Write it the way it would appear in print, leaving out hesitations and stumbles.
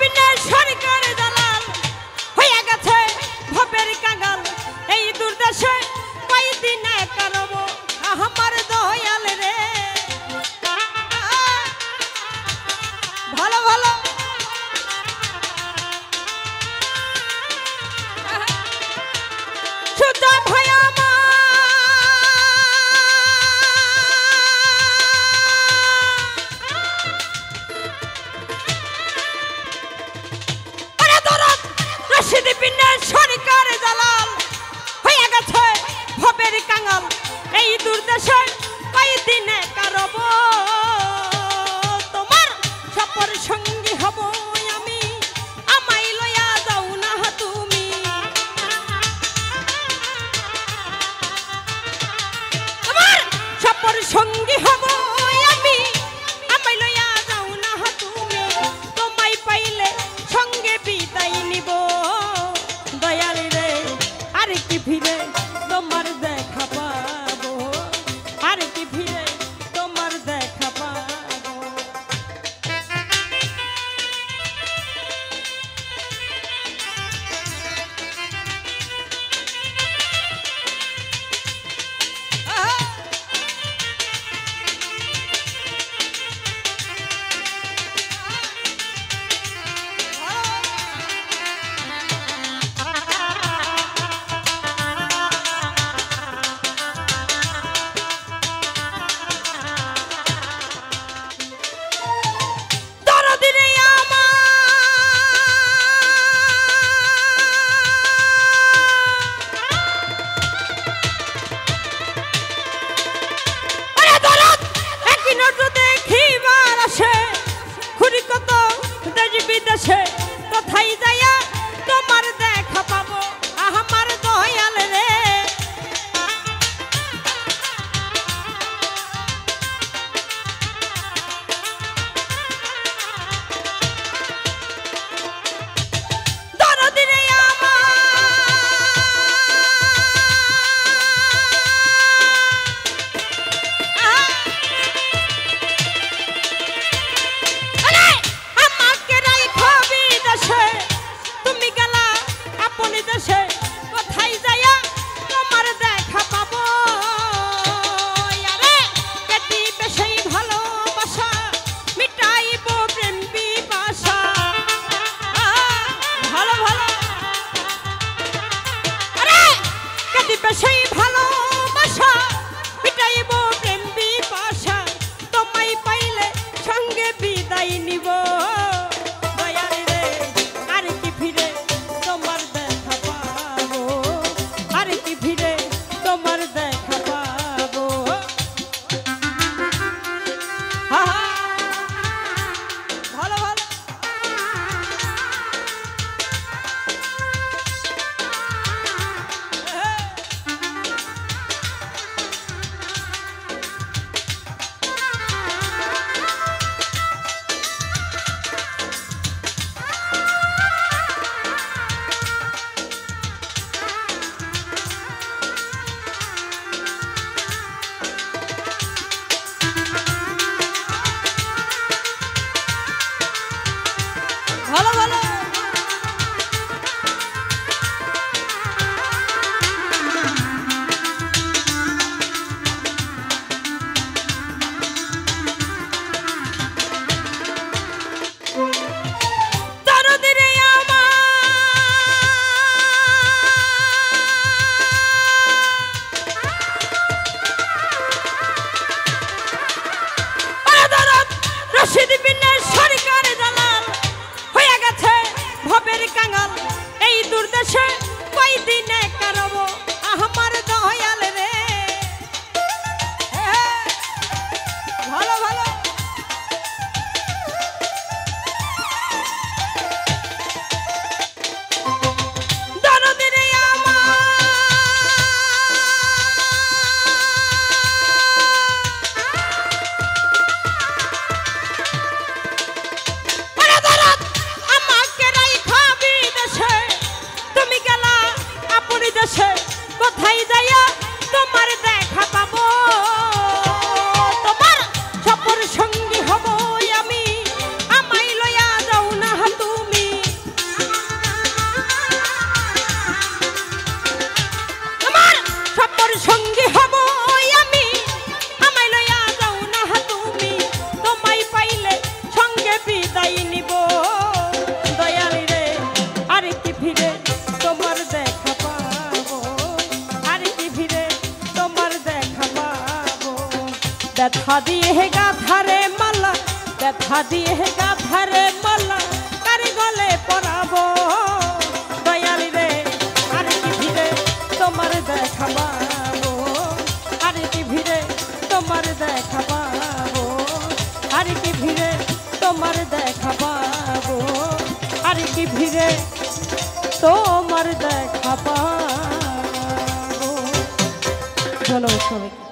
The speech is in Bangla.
বিনা সরকার দালাল হয়ে গেছে ভবের কাঙাল এই দুর্দশা কয়দিনে কারব আমার দয়াল রে ভালো ভালো সুজন ভাই সরকার দালাল হয়ে গেছে ভবের কাঙাল এই দুর্দশা কয়দিনে কারব তোমার সপর সঙ্গী হব আমি আমায় লইয়া যাও না তুমি তোমার সপর সঙ্গী হব আমি আমায় লইয়া যাও না তুমি তোমায় পাইলে সঙ্গে বিদায় নিব আর কি ফিরে তোমার দেখা পাবো আর কি ফিরে তোমার দেখা পাবো কোথায় যাইয়া তোমার দেখা পাবো আমার দয়াল রে দরদিরে ব্যথা দিয়ে গাধারে মালা, ব্যথা দিয়ে গাধারে মালা কার গলে পরাবো দয়াল রে। আর কি ভিড়ে তোমার দেখা পাবো, আর কি ভিড়ে তোমার দেখা পাবো, আর কি ভিড়ে তোমার দেখা পাবো, আর কি ভিড়ে তোমার দেখা পাবো। ধন্যবাদ সবাইকে।